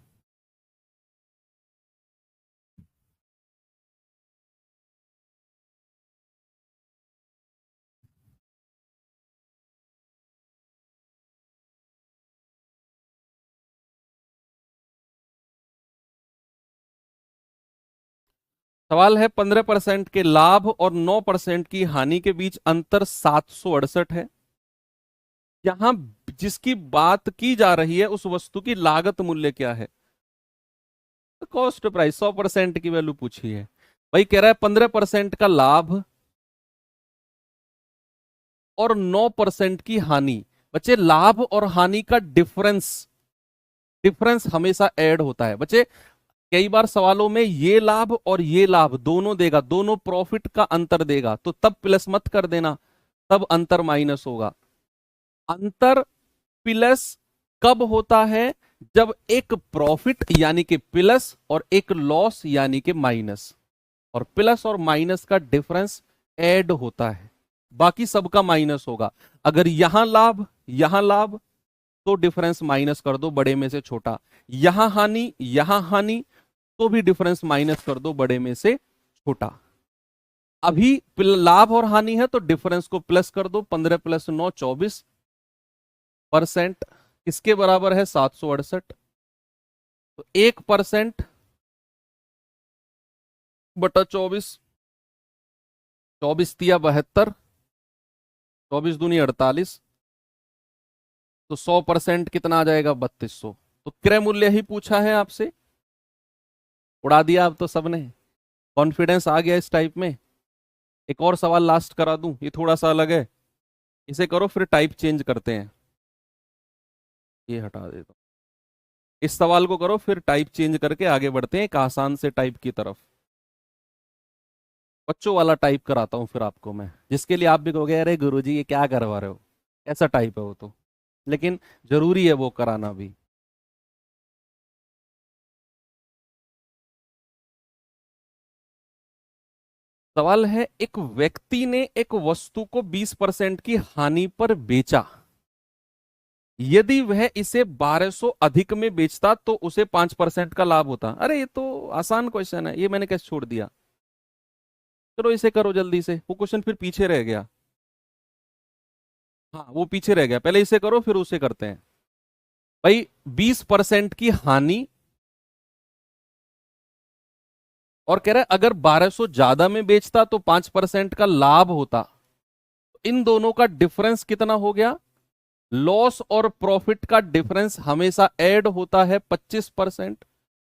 सवाल है 15% के लाभ और 9% की हानि के बीच अंतर 768 है। यहां जिसकी बात की जा रही है उस वस्तु की लागत मूल्य क्या है? कॉस्ट प्राइस, 100% की वैल्यू पूछी है। भाई कह रहा है 15% का लाभ और 9% की हानि। बच्चे लाभ और हानि का डिफरेंस, डिफरेंस हमेशा ऐड होता है। बच्चे कई बार सवालों में ये लाभ और ये लाभ दोनों देगा, दोनों प्रॉफिट का अंतर देगा, तो तब प्लस मत कर देना, तब अंतर माइनस होगा। अंतर प्लस कब होता है? जब एक प्रॉफिट यानी कि प्लस और एक लॉस यानी कि माइनस, और प्लस और माइनस का डिफरेंस ऐड होता है, बाकी सबका माइनस होगा। अगर यहां लाभ तो डिफरेंस माइनस कर दो बड़े में से छोटा, यहां हानि तो भी डिफरेंस माइनस कर दो बड़े में से छोटा। अभी लाभ और हानि है तो डिफरेंस को प्लस कर दो, 15 प्लस 9 24%। किसके बराबर है? 768। तो 1% बटा 24, 24 तिया 72, 24 दूनी 48, तो 100% कितना आ जाएगा? 3200। तो क्रय मूल्य ही पूछा है आपसे, उड़ा दिया अब तो सबने, कॉन्फिडेंस आ गया इस टाइप में। एक और सवाल लास्ट करा दूं, ये थोड़ा सा अलग है, इसे करो फिर टाइप चेंज करते हैं। ये हटा देता हूं, इस सवाल को करो फिर टाइप चेंज करके आगे बढ़ते हैं एक आसान से टाइप की तरफ। बच्चों वाला टाइप कराता हूं फिर आपको मैं, जिसके लिए आप भी कहोगे अरे गुरुजी ये क्या करवा रहे हो, कैसा टाइप है वो तो, लेकिन जरूरी है वो कराना भी। सवाल है, एक व्यक्ति ने एक वस्तु को 20% की हानि पर बेचा, यदि वह इसे 1200 अधिक में बेचता तो उसे 5% का लाभ होता। अरे ये तो आसान क्वेश्चन है, ये मैंने कैसे छोड़ दिया। चलो इसे करो जल्दी से, वो क्वेश्चन फिर पीछे रह गया। हाँ वो पीछे रह गया, पहले इसे करो फिर उसे करते हैं। भाई 20% की हानि, और कह रहा है अगर 1200 ज्यादा में बेचता तो 5% का लाभ होता। इन दोनों का डिफरेंस कितना हो गया? लॉस और प्रॉफिट का डिफरेंस हमेशा ऐड होता है 25%,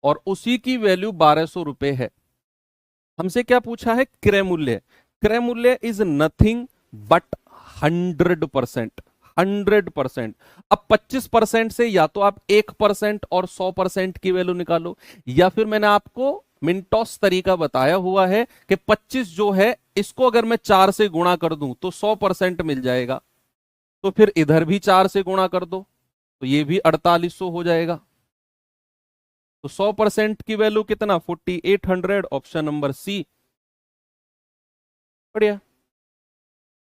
और उसी की वैल्यू 1200 रुपए है। हमसे क्या पूछा है? क्रय मूल्य। क्रय मूल्य इज नथिंग बट 100%। 100%। अब 25% से या तो आप 1% और 100% की वैल्यू निकालो, या फिर मैंने आपको मिनटॉस तरीका बताया हुआ है कि 25 जो है इसको अगर मैं 4 से गुणा कर दूं तो 100% मिल जाएगा। तो फिर इधर भी 4 से गुणा कर दो तो ये भी 4800 हो जाएगा। तो 100% की वैल्यू कितना? 4800, ऑप्शन नंबर सी। बढ़िया।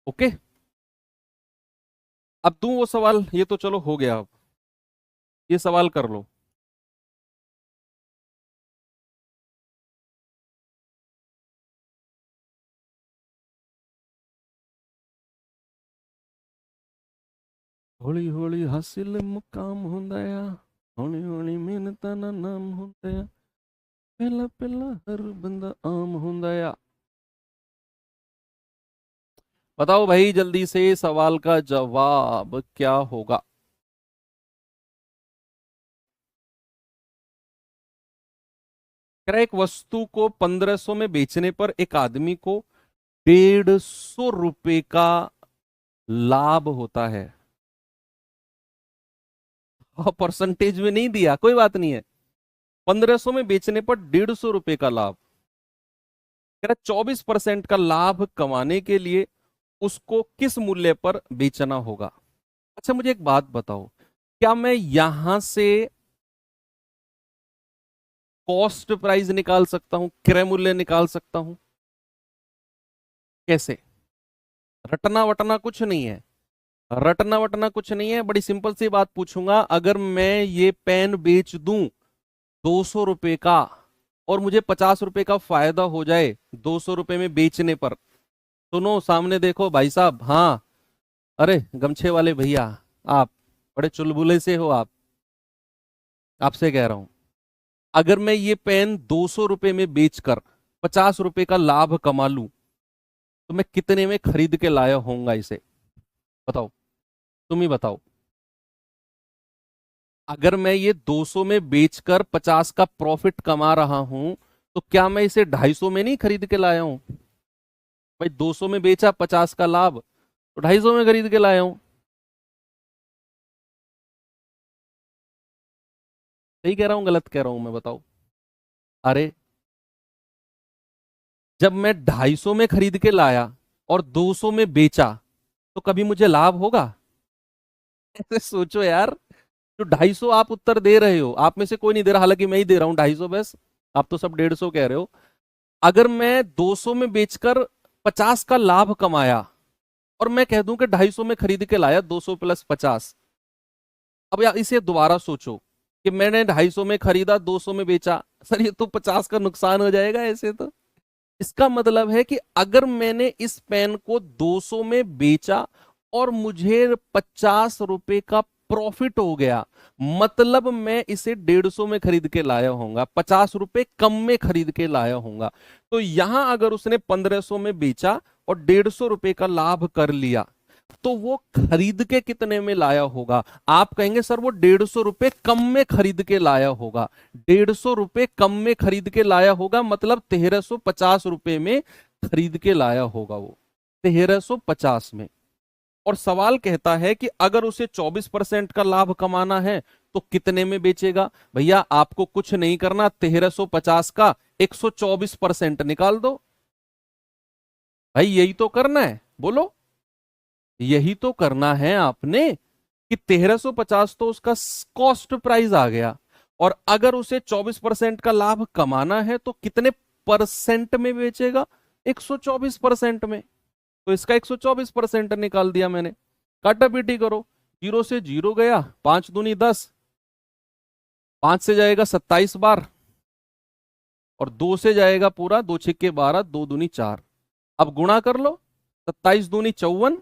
ओके, अब दूं वो सवाल, ये तो चलो हो गया, अब ये सवाल कर लो। हौली हौली हासिल मुकाम हुंदा आ, हौली हौली मेहनत ना नाम हुंदा आ, पहला पहला हर बंदा आम हुंदा आ। बताओ भाई जल्दी से, सवाल का जवाब क्या होगा? कह रहा है, एक वस्तु को 1500 में बेचने पर एक आदमी को 150 रुपए का लाभ होता है। और परसेंटेज में नहीं दिया, कोई बात नहीं है। 1500 में बेचने पर 150 रुपए का लाभ। कह रहा 24% का लाभ कमाने के लिए उसको किस मूल्य पर बेचना होगा? अच्छा मुझे एक बात बताओ, क्या मैं यहां से कॉस्ट प्राइस निकाल सकता हूं, क्रय मूल्य निकाल सकता हूं? कैसे? रटना वटना कुछ नहीं है, रटना वटना कुछ नहीं है, बड़ी सिंपल सी बात पूछूंगा। अगर मैं ये पेन बेच दूं 200 रुपए का, और मुझे 50 रुपए का फायदा हो जाए 200 रुपए में बेचने पर, सुनो सामने देखो भाई साहब, हाँ, अरे गमछे वाले भैया, आप बड़े चुलबुले से हो आप, आपसे कह रहा हूं, अगर मैं ये पेन 200 रुपए में बेचकर 50 रुपए का लाभ कमा लूं, तो मैं कितने में खरीद के लाया होऊंगा इसे? बताओ, तुम ही बताओ। अगर मैं ये 200 में बेचकर 50 का प्रॉफिट कमा रहा हूं, तो क्या मैं इसे 250 में नहीं खरीद के लाया हूं? भाई 200 में बेचा, 50 का लाभ, तो 250 में खरीद के लाया हूं। सही कह रहा हूं गलत कह रहा हूं मैं, बताओ। अरे जब मैं 250 में खरीद के लाया और 200 में बेचा, तो कभी मुझे लाभ होगा? ऐसे सोचो यार, जो 250 आप उत्तर दे रहे हो, आप में से कोई नहीं दे रहा, हालांकि मैं ही दे रहा हूं 250 बस, आप तो सब 150 कह रहे हो। अगर मैं 200 में बेचकर 50 का लाभ कमाया, और मैं कह दूं कि 250 में खरीद के लाया 200 प्लस 50, अब यार इसे दोबारा सोचो कि मैंने 250 में खरीदा 200 में बेचा, सर ये तो 50 का नुकसान हो जाएगा ऐसे तो। इसका मतलब है कि अगर मैंने इस पेन को 200 में बेचा और मुझे 50 रुपए का प्रॉफिट हो गया, मतलब मैं इसे 150 में खरीद के लाया होऊंगा, 50 रुपए कम में खरीद के लाया होऊंगा। तो यहां अगर उसने 1500 में बेचा और 150 रुपए का लाभ कर लिया, तो वो खरीद के कितने में लाया होगा? आप कहेंगे सर वो 150 रुपए कम में खरीद के लाया होगा। 150 रुपए कम में खरीद के लाया होगा मतलब 1350 रुपए में खरीद के लाया होगा वो, 1350 में। और सवाल कहता है कि अगर उसे 24% का लाभ कमाना है तो कितने में बेचेगा? भैया आपको कुछ नहीं करना, 1350 का 124% निकाल दो। भाई यही तो करना है, बोलो यही तो करना है आपने, कि 1350 तो उसका कॉस्ट प्राइस आ गया, और अगर उसे 24% का लाभ कमाना है तो कितने परसेंट में बेचेगा? 124% में। तो इसका 124% निकाल दिया मैंने। काटा पीटी करो, 0 से 0 गया, 5 दूनी 10, 5 से जाएगा 27 बार, और 2 से जाएगा पूरा, 2 छिक्के 12, 2 दूनी 4। अब गुणा कर लो, 27 दूनी 54,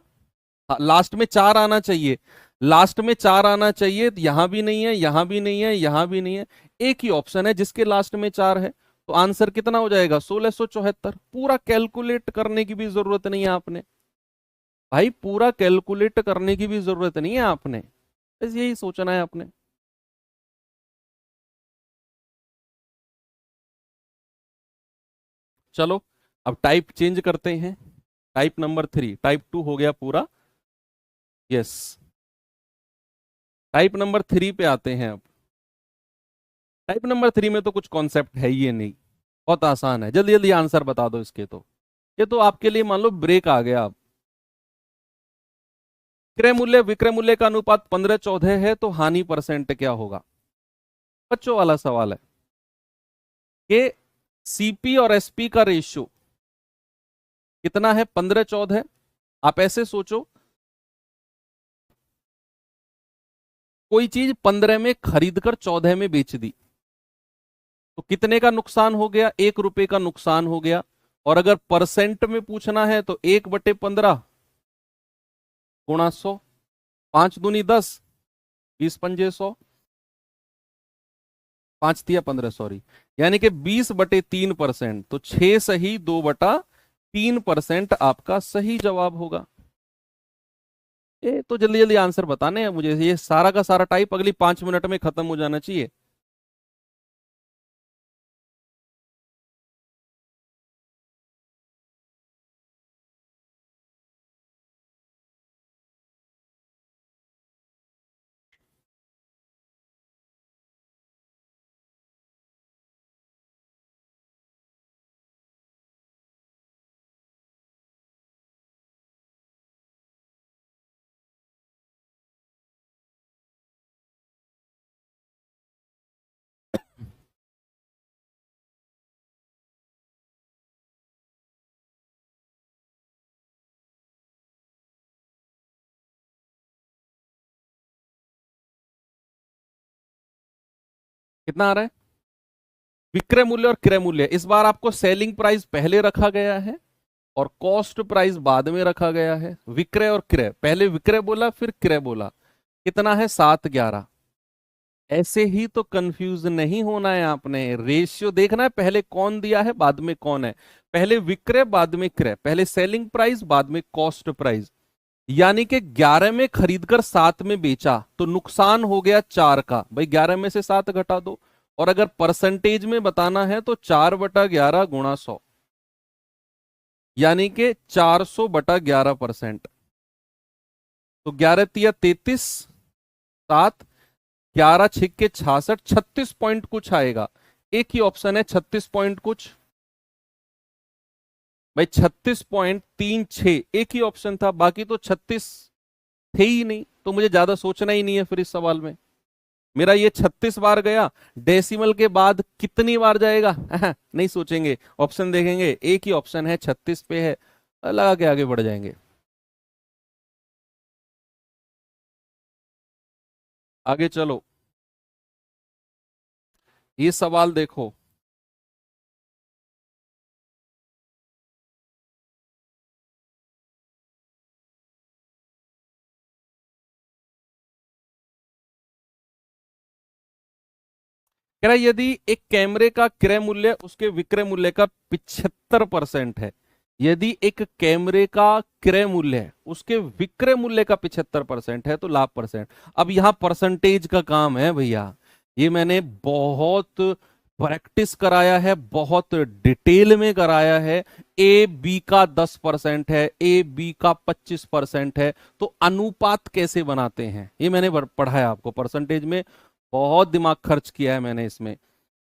लास्ट में 4 आना चाहिए, लास्ट में 4 आना चाहिए, यहां भी नहीं है, यहां भी नहीं है, यहां भी नहीं है, एक ही ऑप्शन है जिसके लास्ट में 4 है। तो आंसर कितना हो जाएगा? 1674। पूरा कैलकुलेट करने की भी जरूरत नहीं है आपने भाई, पूरा कैलकुलेट करने की भी जरूरत नहीं है आपने, बस यही सोचना है आपने। चलो अब टाइप चेंज करते हैं, टाइप नंबर 3, टाइप 2 हो गया पूरा। यस, टाइप नंबर 3 पे आते हैं अब। टाइप नंबर 3 में तो कुछ कॉन्सेप्ट है ही नहीं, बहुत आसान है, जल्दी जल्दी आंसर बता दो इसके तो। ये तो आपके लिए मान लो ब्रेक आ गया अब। क्रय मूल्य विक्रय मूल्य का अनुपात 15-14 है तो हानि परसेंट क्या होगा? बच्चों वाला सवाल है कि सीपी और एसपी का रेशियो कितना है? 15-14। आप ऐसे सोचो, कोई चीज 15 में खरीद कर 14 में बेच दी, तो कितने का नुकसान हो गया? 1 रुपए का नुकसान हो गया। और अगर परसेंट में पूछना है तो 1/15 गुणा 100, 5 दूनी 10, 20 पंजे 100, 5 तिया 15, सॉरी, यानी कि 20/3%, तो 6 सही 2/3% आपका सही जवाब होगा। ये तो जल्दी जल्दी आंसर बताने हैं मुझे, ये सारा का सारा टाइप अगली 5 मिनट में खत्म हो जाना चाहिए। कितना आ रहा है? विक्रय मूल्य और क्रय मूल्य, इस बार आपको सेलिंग प्राइस पहले रखा गया है और कॉस्ट प्राइस बाद में रखा गया है। विक्रय और क्रय, पहले विक्रय बोला फिर क्रय बोला। कितना है? 7-11। ऐसे ही तो कंफ्यूज नहीं होना है आपने, रेशियो देखना है, पहले कौन दिया है बाद में कौन है। पहले विक्रय बाद में क्रय, पहले सेलिंग प्राइस बाद में कॉस्ट प्राइस। यानी कि 11 में खरीदकर 7 में बेचा तो नुकसान हो गया 4 का, भाई 11 में से 7 घटा दो। और अगर परसेंटेज में बताना है तो 4/11 गुणा 100, यानी कि 400/11%। तो 11 तिया 33, 7, 11 छिक्के 66, 36 पॉइंट कुछ आएगा। एक ही ऑप्शन है 36 पॉइंट कुछ, भाई 36.36 एक ही ऑप्शन था, बाकी तो 36 थे ही नहीं, तो मुझे ज्यादा सोचना ही नहीं है फिर इस सवाल में। मेरा ये 36 बार गया, डेसिमल के बाद कितनी बार जाएगा नहीं सोचेंगे, ऑप्शन देखेंगे, एक ही ऑप्शन है 36 पे है, लगा के आगे बढ़ जाएंगे। आगे चलो, ये सवाल देखो। कह रहा है, यदि एक कैमरे का क्रय मूल्य उसके विक्रय मूल्य का 75% है, यदि एक कैमरे का क्रय मूल्य है उसके विक्रय मूल्य का 75% है तो लाभ परसेंट। अब यहाँ परसेंटेज का काम है भैया, ये मैंने बहुत प्रैक्टिस कराया है, बहुत डिटेल में कराया है। ए बी का 10% है, ए बी का 25% है, तो अनुपात कैसे बनाते हैं ये मैंने पढ़ाया आपको परसेंटेज में, बहुत दिमाग खर्च किया है मैंने इसमें।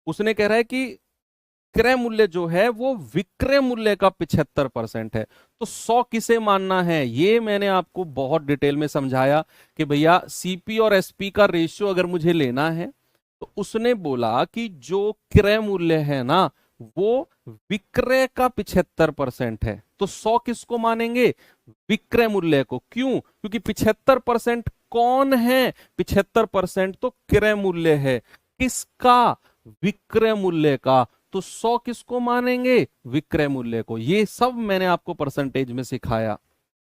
उसने कह रहा है कि क्रय मूल्य जो है वो विक्रय मूल्य का 75% है, तो 100 किसे मानना है ये मैंने आपको बहुत डिटेल में समझाया कि भैया सीपी और एसपी का रेशियो अगर मुझे लेना है तो उसने बोला कि जो क्रय मूल्य है ना वो विक्रय का 75% है, तो 100 किसको मानेंगे, विक्रय मूल्य को। क्यों, क्योंकि 75% कौन है, 75% तो क्रय मूल्य है, किसका, विक्रय मूल्य का, तो 100 किसको मानेंगे, विक्रय मूल्य को। ये सब मैंने आपको परसेंटेज में सिखाया।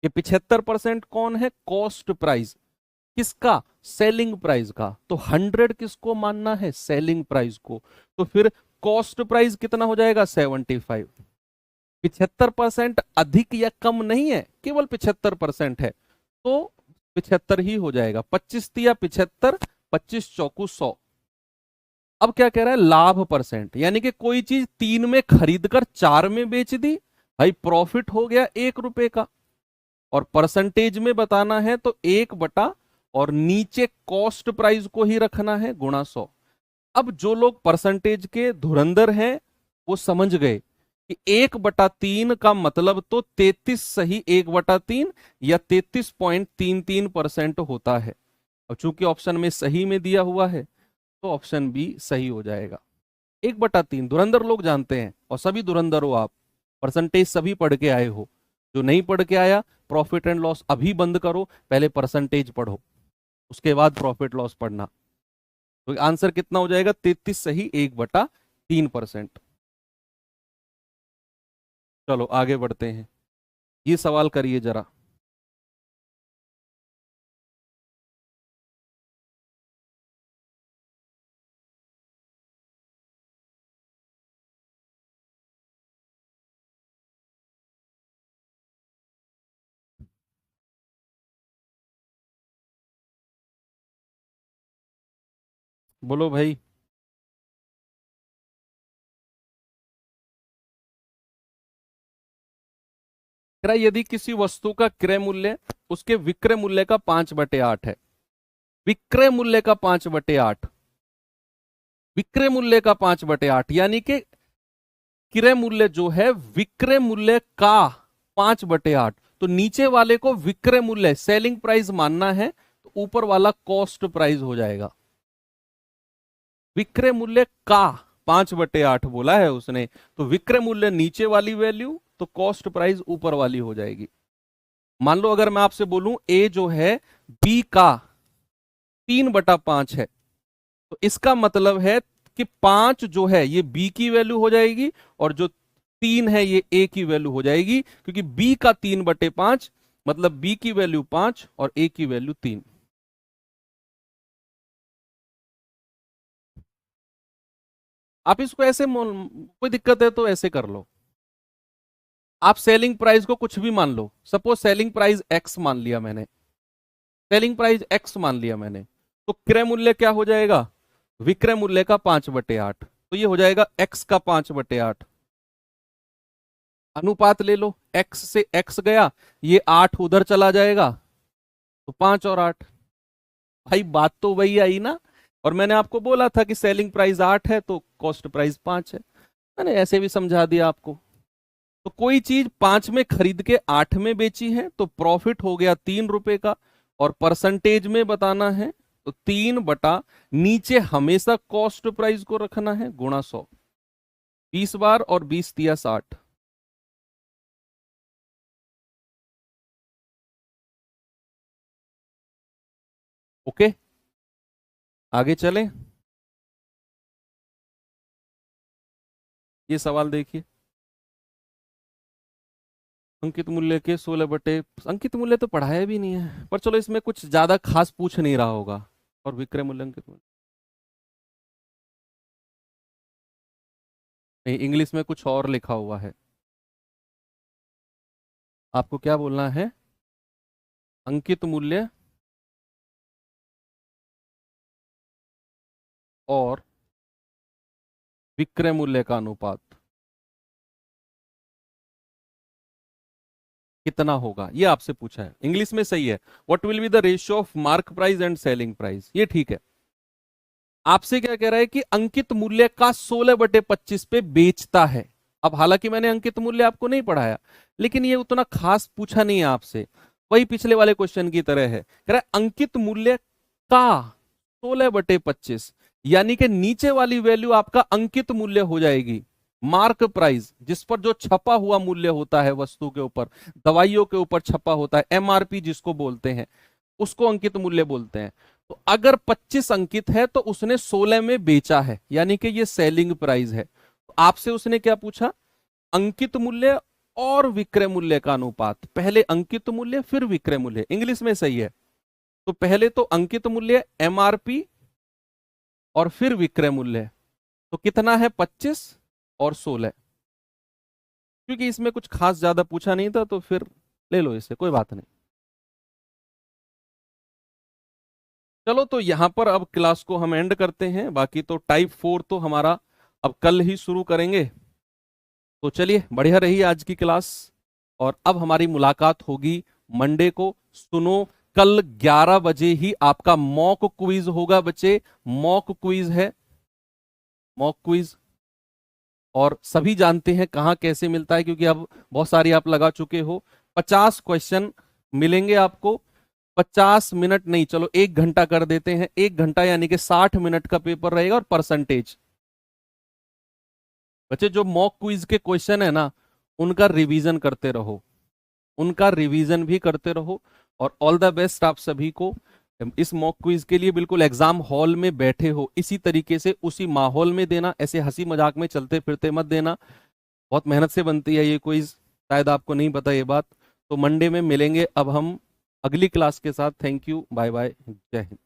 ये 75% कौन है, कॉस्ट प्राइस, किसका, सेलिंग प्राइस का, तो 100 किसको मानना है, सेलिंग प्राइस को। तो फिर कॉस्ट प्राइस कितना हो जाएगा, 75। 75% अधिक या कम नहीं है, केवल 75% है, तो 75 ही हो जाएगा। 25 तिया 75, 25 चौकू 100। अब क्या कह रहा है, लाभ परसेंट, यानी कि कोई चीज 3 में खरीद कर 4 में बेच दी, भाई प्रॉफिट हो गया 1 रुपए का। और परसेंटेज में बताना है तो 1 बटा और नीचे कॉस्ट प्राइस को ही रखना है गुणा 100। अब जो लोग परसेंटेज के धुरंधर हैं वो समझ गए कि 1/3 का मतलब तो 33 सही 1/3 या 33.33% होता है। और चूंकि ऑप्शन में सही में दिया हुआ है तो ऑप्शन बी सही हो जाएगा। 1/3 धुरंधर लोग जानते हैं, और सभी धुरंधर हो आप, परसेंटेज सभी पढ़ के आए हो। जो नहीं पढ़ के आया, प्रॉफिट एंड लॉस अभी बंद करो, पहले परसेंटेज पढ़ो, उसके बाद प्रॉफिट लॉस पढ़ना। तो आंसर कितना हो जाएगा, 33 सही 1/3%। चलो आगे बढ़ते हैं, ये सवाल करिए जरा। बोलो भाई। कह रहा है, यदि किसी वस्तु का क्रय मूल्य उसके विक्रय मूल्य का 5/8 है, विक्रय मूल्य का 5/8, विक्रय मूल्य का 5/8, यानी कि क्रय मूल्य जो है विक्रय मूल्य का 5/8, तो नीचे वाले को विक्रय मूल्य सेलिंग प्राइस मानना है, तो ऊपर वाला कॉस्ट प्राइस हो जाएगा। विक्रय मूल्य का 5/8 बोला है उसने, तो विक्रय मूल्य नीचे वाली वैल्यू, तो कॉस्ट प्राइस ऊपर वाली हो जाएगी। मान लो अगर मैं आपसे बोलूं ए जो है बी का 3/5 है, तो इसका मतलब है कि 5 जो है ये बी की वैल्यू हो जाएगी, और जो 3 है ये ए की वैल्यू हो जाएगी, क्योंकि बी का 3/5 मतलब बी की वैल्यू 5 और ए की वैल्यू 3। आप इसको ऐसे कोई दिक्कत है तो ऐसे कर लो, आप सेलिंग प्राइस को कुछ भी मान लो, सपोज सेलिंग प्राइस एक्स मान लिया मैंने, सेलिंग प्राइस एक्स मान लिया मैंने, तो क्रय मूल्य क्या हो जाएगा, विक्रय मूल्य का 5/8, तो ये हो जाएगा एक्स का 5/8। अनुपात ले लो, एक्स से एक्स गया, ये 8 उधर चला जाएगा, तो 5 और 8, भाई बात तो वही आई ना। और मैंने आपको बोला था कि सेलिंग प्राइस 8 है तो कॉस्ट प्राइस 5 है, मैंने ऐसे भी समझा दिया आपको। तो कोई चीज 5 में खरीद के 8 में बेची है तो प्रॉफिट हो गया 3 रुपए का, और परसेंटेज में बताना है तो 3 नीचे हमेशा कॉस्ट प्राइस को रखना है गुणा 100, 20 बार और 20 तिया 60। ओके, आगे चलें। ये सवाल देखिए, अंकित मूल्य के 16 अंकित मूल्य तो पढ़ाया भी नहीं है, पर चलो इसमें कुछ ज्यादा खास पूछ नहीं रहा होगा। और विक्रय मूल्य अंकित मूल्य नहीं, इंग्लिश में कुछ और लिखा हुआ है। आपको क्या बोलना है? अंकित मूल्य और विक्रय मूल्य का अनुपात कितना होगा, ये आपसे पूछा है। इंग्लिश में सही है, what will be the ratio of mark price and selling price, ये ठीक है। आपसे क्या कह रहा है कि अंकित मूल्य का 16/25 पे बेचता है। अब हालांकि मैंने अंकित मूल्य आपको नहीं पढ़ाया, लेकिन ये उतना खास पूछा नहीं है आपसे, वही पिछले वाले क्वेश्चन की तरह है। कह रहा है अंकित मूल्य का 16/25, यानी कि नीचे वाली वैल्यू आपका अंकित मूल्य हो जाएगी। मार्क प्राइस, जिस पर जो छपा हुआ मूल्य होता है वस्तु के ऊपर, दवाइयों के ऊपर छपा होता है, एमआरपी जिसको बोलते हैं, उसको अंकित मूल्य बोलते हैं। तो अगर 25 अंकित है तो उसने 16 में बेचा है, यानी कि ये सेलिंग प्राइस है। तो आपसे उसने क्या पूछा? अंकित मूल्य और विक्रय मूल्य का अनुपात। पहले अंकित मूल्य फिर विक्रय मूल्य, इंग्लिश में सही है। तो पहले तो अंकित मूल्य एमआरपी और फिर विक्रय मूल्य। तो कितना है? 25 और 16। क्योंकि इसमें कुछ खास ज्यादा पूछा नहीं था तो फिर ले लो इसे, कोई बात नहीं। चलो, तो यहां पर अब क्लास को हम एंड करते हैं। बाकी तो टाइप 4 तो हमारा अब कल ही शुरू करेंगे। तो चलिए, बढ़िया रही आज की क्लास। और अब हमारी मुलाकात होगी मंडे को। सुनो, कल 11 बजे ही आपका मॉक क्विज होगा बच्चे। मॉक क्विज है, मॉक क्विज। और सभी जानते हैं कहाँ कैसे मिलता है, क्योंकि अब बहुत सारी आप लगा चुके हो। 50 क्वेश्चन मिलेंगे आपको। 50 मिनट नहीं, चलो 1 घंटा कर देते हैं। 1 घंटा यानी कि 60 मिनट का पेपर रहेगा। और परसेंटेज बच्चे, जो मॉक क्विज के क्वेश्चन है ना, उनका रिवीजन करते रहो, उनका रिवीजन भी करते रहो। और ऑल द बेस्ट आप सभी को इस मॉक क्विज के लिए। बिल्कुल एग्जाम हॉल में बैठे हो इसी तरीके से, उसी माहौल में देना, ऐसे हंसी मजाक में चलते फिरते मत देना। बहुत मेहनत से बनती है ये क्विज, शायद आपको नहीं पता ये बात। तो मंडे में मिलेंगे अब हम अगली क्लास के साथ। थैंक यू, बाय बाय, जय हिंद।